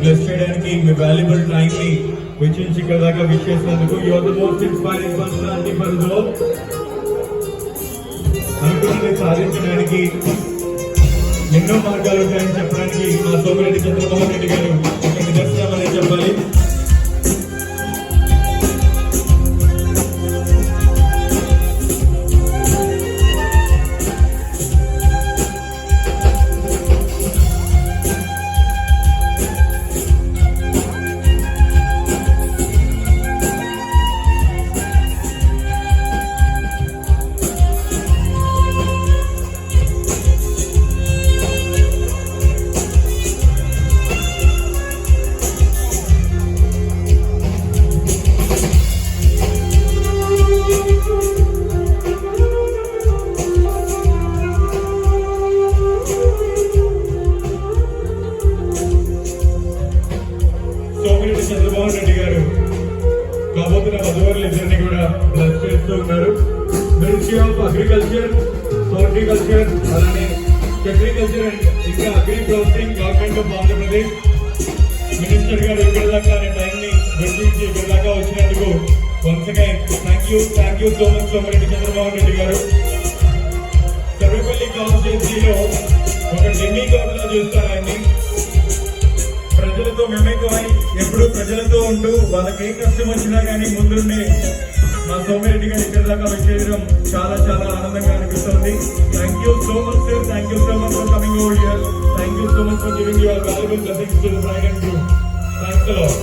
Bless చేయడానికి మీ valuable time ని వెచ్చించి ఇక్కడ దాకా విష్ చేసినందుకు you are the most inspiring personality for the world. అనుకున్నది సాధించడానికి ఎన్నో మార్గాలు ఉంటాయని చెప్పడానికి మా సోమిరెడ్డి చంద్రమోహన్ రెడ్డి గారు ఒక నిదర్శనం అనేది చెప్పాలి. సోమిరెడ్డి చంద్రమోహన్ రెడ్డి గారు కాబోతున్న వధువరులు ఇద్దరిని కూడా బ్లెస్ చేస్తూ ఉన్నారు. మినిస్ట్రీ ఆఫ్ అగ్రికల్చర్, హార్టికల్చర్, అలానే సెక్రికల్చర్ అండ్ ఇంకా agri processing government of Andhra Pradesh minister గారు ఇక్కడ దాకా టైం ని వెచ్చించి ఇక్కడ దాకా వచ్చినందుకు once again thank you so much Somireddy Chandramohan Reddy గారు. సర్వేపల్లి కాన్స్టిట్యున్సీలో ఒక డెమీ గాడ్ లా చూస్తారు ఆయన్ని. ప్రజలతో మెమేకమై ఎప్పుడు ప్రజలతో ఉంటూ వాళ్ళకి ఏ కష్టం వచ్చినా కానీ ముందుండే మా సోమిరెడ్డి గారు ఇక్కడ దాకా వచ్చేయడం చాలా చాలా ఆనందంగా అనిపిస్తుంది. Thank you so much sir, thank you so much for coming over here, thank you so much for giving your valuable blessings to the bride and groom. Thanks a lot.